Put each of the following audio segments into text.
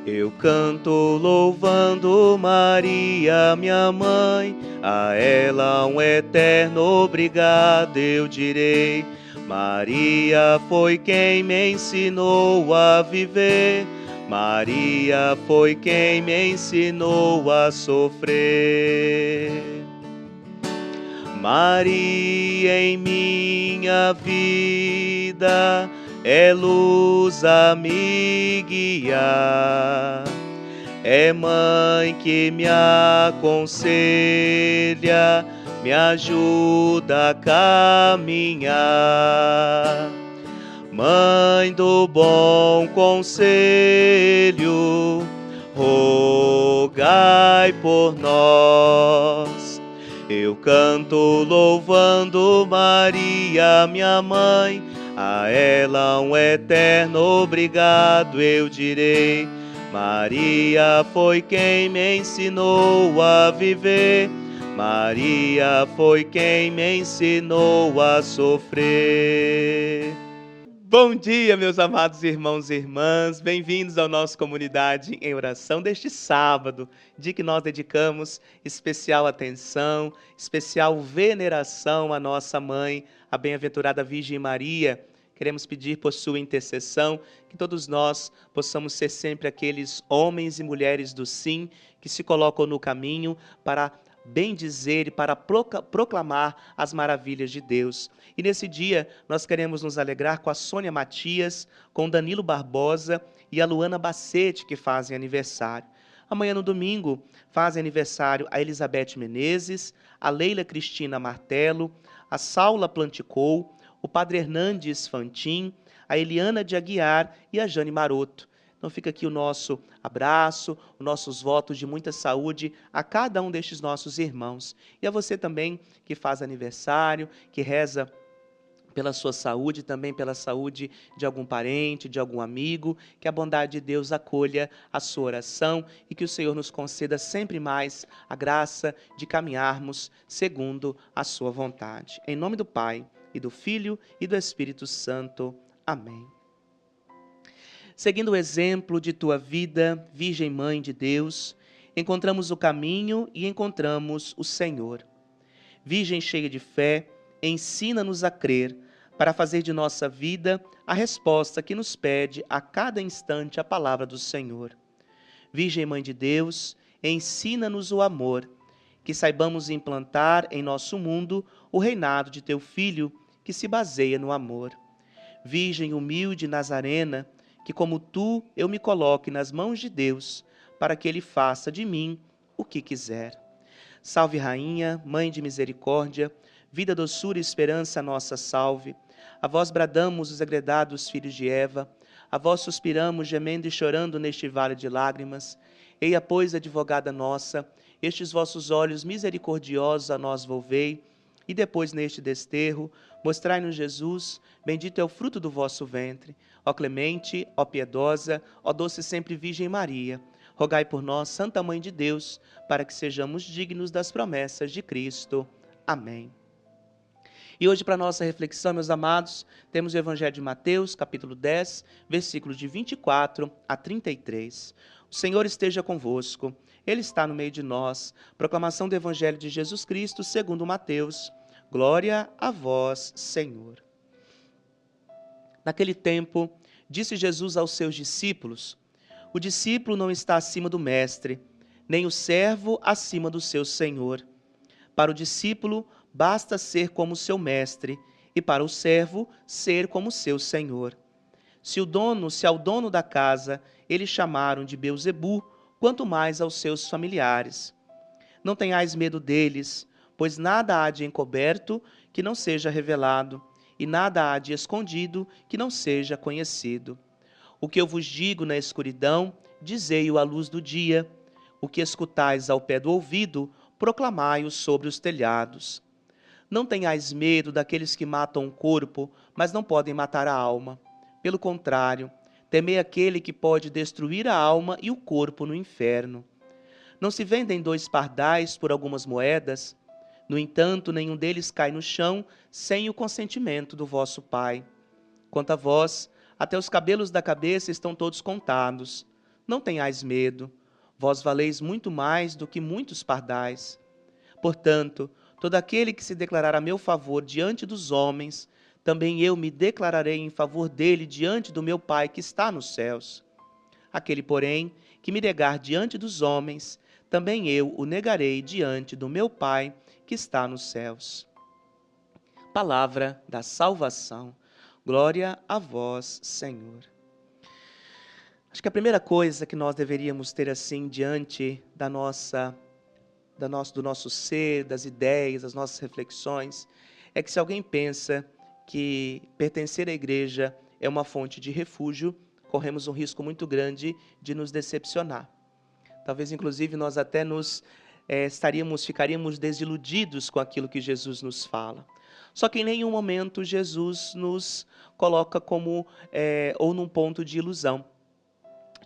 Eu canto louvando Maria, minha mãe, a ela um eterno obrigado eu direi. Maria foi quem me ensinou a viver, Maria foi quem me ensinou a sofrer. Maria em minha vida é luz a me guiar, é mãe que me aconselha, me ajuda a caminhar. Mãe do bom conselho, rogai por nós. Eu canto louvando Maria, minha mãe, a ela um eterno obrigado eu direi. Maria foi quem me ensinou a viver, Maria foi quem me ensinou a sofrer. Bom dia, meus amados irmãos e irmãs, bem-vindos à nossa comunidade em oração deste sábado, dia que nós dedicamos especial atenção, especial veneração à nossa mãe, a bem-aventurada Virgem Maria. Queremos pedir por sua intercessão que todos nós possamos ser sempre aqueles homens e mulheres do sim que se colocam no caminho para bendizer e para proclamar as maravilhas de Deus. E nesse dia nós queremos nos alegrar com a Sônia Matias, com Danilo Barbosa e a Luana Bacete, que fazem aniversário. Amanhã no domingo fazem aniversário a Elizabeth Menezes, a Leila Cristina Martelo, a Saula Planticou, o Padre Hernandes Fantin, a Eliana de Aguiar e a Jane Maroto. Então fica aqui o nosso abraço, os nossos votos de muita saúde a cada um destes nossos irmãos. E a você também que faz aniversário, que reza pela sua saúde, também pela saúde de algum parente, de algum amigo, que a bondade de Deus acolha a sua oração e que o Senhor nos conceda sempre mais a graça de caminharmos segundo a sua vontade. Em nome do Pai, e do Filho, e do Espírito Santo. Amém. Seguindo o exemplo de tua vida, Virgem Mãe de Deus, encontramos o caminho e encontramos o Senhor. Virgem cheia de fé, ensina-nos a crer, para fazer de nossa vida a resposta que nos pede a cada instante a palavra do Senhor. Virgem Mãe de Deus, ensina-nos o amor, que saibamos implantar em nosso mundo o reinado de teu Filho, que se baseia no amor. Virgem humilde Nazarena, que como tu eu me coloque nas mãos de Deus, para que Ele faça de mim o que quiser. Salve Rainha, Mãe de misericórdia, vida, doçura e esperança nossa salve. A vós bradamos os agredados filhos de Eva, a vós suspiramos gemendo e chorando neste vale de lágrimas. Eia, pois, advogada nossa, estes vossos olhos misericordiosos a nós volvei, e depois neste desterro, mostrai-nos Jesus, bendito é o fruto do vosso ventre. Ó clemente, ó piedosa, ó doce sempre Virgem Maria, rogai por nós, Santa Mãe de Deus, para que sejamos dignos das promessas de Cristo. Amém. E hoje, para nossa reflexão, meus amados, temos o Evangelho de Mateus, capítulo 10, versículos de 24 a 33. O Senhor esteja convosco, Ele está no meio de nós. Proclamação do Evangelho de Jesus Cristo, segundo Mateus. Glória a vós, Senhor. Naquele tempo, disse Jesus aos seus discípulos: o discípulo não está acima do mestre, nem o servo acima do seu senhor. Para o discípulo, basta ser como seu mestre, e para o servo, ser como seu senhor. Se ao dono da casa eles chamaram de Belzebu, quanto mais aos seus familiares. Não tenhais medo deles, pois nada há de encoberto que não seja revelado, e nada há de escondido que não seja conhecido. O que eu vos digo na escuridão, dizei-o à luz do dia. O que escutais ao pé do ouvido, proclamai-o sobre os telhados. Não tenhais medo daqueles que matam o corpo, mas não podem matar a alma. Pelo contrário, temei aquele que pode destruir a alma e o corpo no inferno. Não se vendem 2 pardais por algumas moedas? No entanto, nenhum deles cai no chão sem o consentimento do vosso Pai. Quanto a vós, até os cabelos da cabeça estão todos contados. Não tenhais medo, vós valeis muito mais do que muitos pardais. Portanto, todo aquele que se declarar a meu favor diante dos homens, também eu me declararei em favor dele diante do meu Pai que está nos céus. Aquele, porém, que me negar diante dos homens, também eu o negarei diante do meu Pai que está nos céus. Palavra da salvação. Glória a vós, Senhor. Acho que a primeira coisa que nós deveríamos ter assim diante do nosso ser, das ideias, das nossas reflexões, é que se alguém pensa que pertencer à igreja é uma fonte de refúgio, corremos um risco muito grande de nos decepcionar. Talvez, inclusive, nós até ficaríamos desiludidos com aquilo que Jesus nos fala. Só que em nenhum momento Jesus nos coloca ou num ponto de ilusão.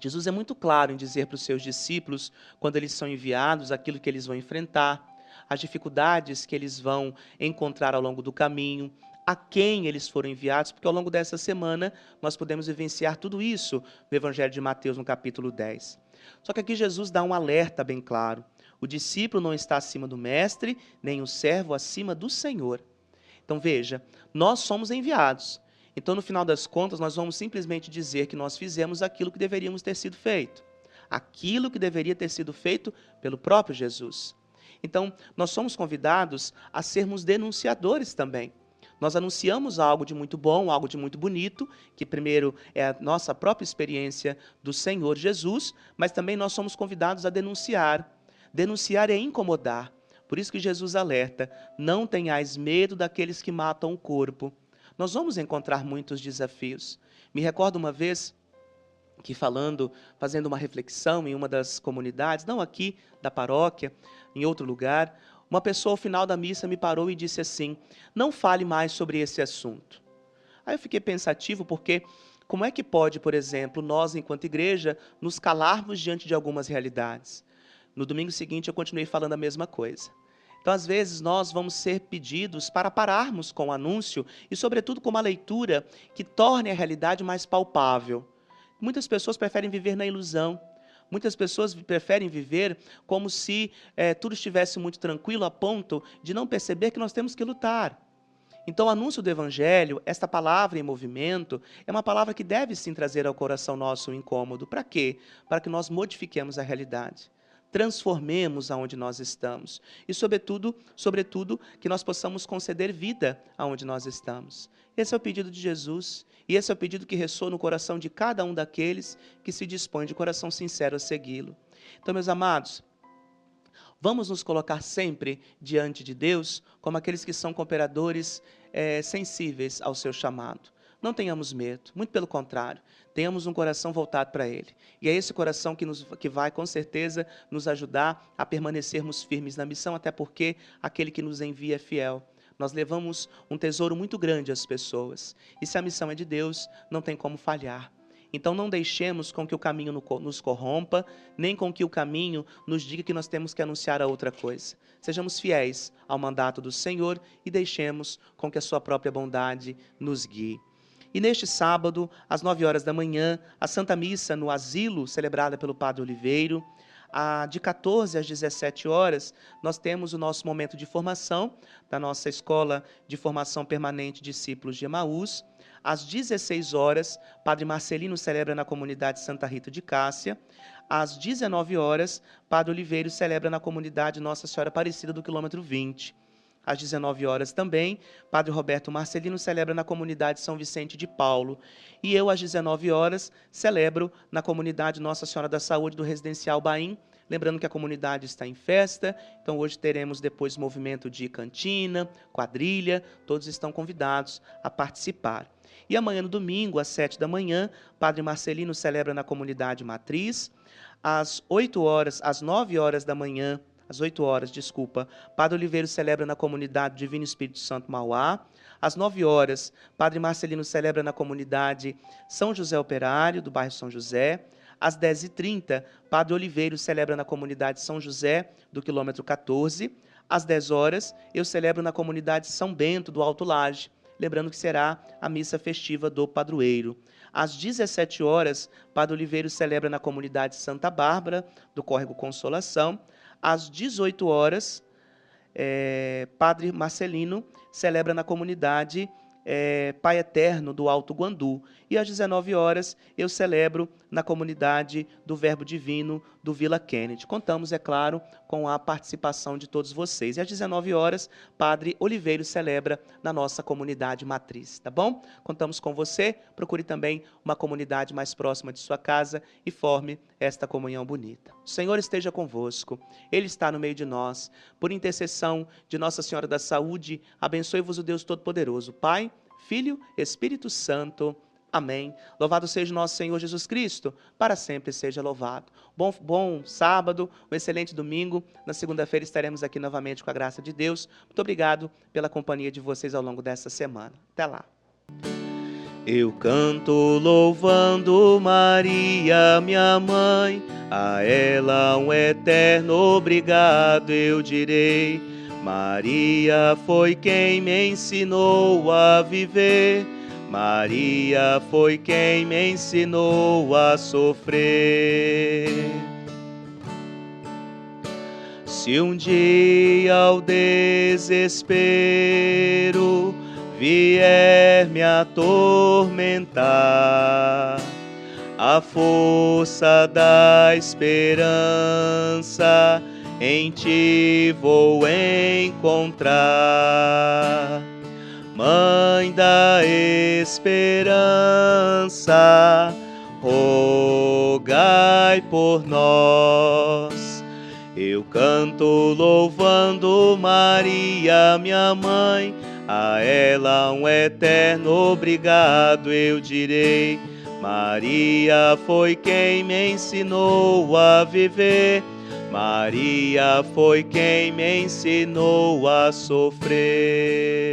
Jesus é muito claro em dizer para os seus discípulos, quando eles são enviados, aquilo que eles vão enfrentar, as dificuldades que eles vão encontrar ao longo do caminho, a quem eles foram enviados, porque ao longo dessa semana nós podemos vivenciar tudo isso no Evangelho de Mateus, no capítulo 10. Só que aqui Jesus dá um alerta bem claro. O discípulo não está acima do mestre, nem o servo acima do Senhor. Então veja, nós somos enviados. Então, no final das contas, nós vamos simplesmente dizer que nós fizemos aquilo que deveríamos ter sido feito. Aquilo que deveria ter sido feito pelo próprio Jesus. Então, nós somos convidados a sermos denunciadores também. Nós anunciamos algo de muito bom, algo de muito bonito, que primeiro é a nossa própria experiência do Senhor Jesus, mas também nós somos convidados a denunciar. Denunciar é incomodar. Por isso que Jesus alerta, não tenhais medo daqueles que matam o corpo. Nós vamos encontrar muitos desafios. Me recordo uma vez que fazendo uma reflexão em uma das comunidades, não aqui da paróquia, em outro lugar, uma pessoa ao final da missa me parou e disse assim, não fale mais sobre esse assunto. Aí eu fiquei pensativo porque como é que pode, por exemplo, nós enquanto igreja nos calarmos diante de algumas realidades? No domingo seguinte eu continuei falando a mesma coisa. Então, às vezes, nós vamos ser pedidos para pararmos com o anúncio e, sobretudo, com uma leitura que torne a realidade mais palpável. Muitas pessoas preferem viver na ilusão. Muitas pessoas preferem viver como se tudo estivesse muito tranquilo a ponto de não perceber que nós temos que lutar. Então, o anúncio do Evangelho, esta palavra em movimento, é uma palavra que deve sim trazer ao coração nosso um incômodo. Para quê? Para que nós modifiquemos a realidade. Transformemos aonde nós estamos e, sobretudo, que nós possamos conceder vida aonde nós estamos. Esse é o pedido de Jesus e esse é o pedido que ressoa no coração de cada um daqueles que se dispõe de coração sincero a segui-lo. Então, meus amados, vamos nos colocar sempre diante de Deus como aqueles que são cooperadores sensíveis ao seu chamado. Não tenhamos medo, muito pelo contrário, tenhamos um coração voltado para Ele. E é esse coração que vai, com certeza, nos ajudar a permanecermos firmes na missão, até porque aquele que nos envia é fiel. Nós levamos um tesouro muito grande às pessoas. E se a missão é de Deus, não tem como falhar. Então não deixemos com que o caminho nos corrompa, nem com que o caminho nos diga que nós temos que anunciar a outra coisa. Sejamos fiéis ao mandato do Senhor e deixemos com que a sua própria bondade nos guie. E neste sábado, às 9 horas da manhã, a Santa Missa no Asilo, celebrada pelo Padre Oliveiro. De 14 às 17 horas, nós temos o nosso momento de formação da nossa Escola de Formação Permanente Discípulos de Emaús. Às 16 horas, Padre Marcelino celebra na comunidade Santa Rita de Cássia. Às 19 horas, Padre Oliveiro celebra na comunidade Nossa Senhora Aparecida do quilômetro 20. Às 19 horas também, Padre Roberto Marcelino celebra na comunidade São Vicente de Paulo. E eu, às 19 horas, celebro na comunidade Nossa Senhora da Saúde do Residencial Baim. Lembrando que a comunidade está em festa, então hoje teremos depois movimento de cantina, quadrilha, todos estão convidados a participar. E amanhã, no domingo, às 7 da manhã, Padre Marcelino celebra na comunidade Matriz. Às 9 horas da manhã, às 8 horas, Padre Oliveiro celebra na comunidade Divino Espírito Santo Mauá. Às 9 horas, Padre Marcelino celebra na comunidade São José Operário, do bairro São José. Às 10h30, Padre Oliveiro celebra na comunidade São José, do quilômetro 14. Às 10 horas, eu celebro na comunidade São Bento, do Alto Laje, lembrando que será a missa festiva do padroeiro. Às 17 horas, Padre Oliveira celebra na comunidade Santa Bárbara, do Córrego Consolação. Às 18 horas, Padre Marcelino celebra na comunidade Pai Eterno do Alto Guandu. E às 19 horas eu celebro na comunidade do Verbo Divino do Vila Kennedy. Contamos, é claro, com a participação de todos vocês. E às 19 horas, Padre Oliveira celebra na nossa comunidade matriz, tá bom? Contamos com você. Procure também uma comunidade mais próxima de sua casa e forme esta comunhão bonita. O Senhor esteja convosco. Ele está no meio de nós. Por intercessão de Nossa Senhora da Saúde, abençoe-vos o Deus Todo-Poderoso, Pai, Filho, Espírito Santo. Amém. Louvado seja o nosso Senhor Jesus Cristo, para sempre seja louvado. Bom sábado, um excelente domingo. Na segunda-feira estaremos aqui novamente com a graça de Deus. Muito obrigado pela companhia de vocês ao longo dessa semana. Até lá. Eu canto louvando Maria, minha mãe, a ela um eterno obrigado eu direi. Maria foi quem me ensinou a viver, Maria foi quem me ensinou a sofrer. Se um dia o desespero vier me atormentar, a força da esperança em ti vou encontrar. Mãe da esperança, rogai por nós. Eu canto louvando Maria, minha mãe, a ela um eterno obrigado eu direi. Maria foi quem me ensinou a viver, Maria foi quem me ensinou a sofrer.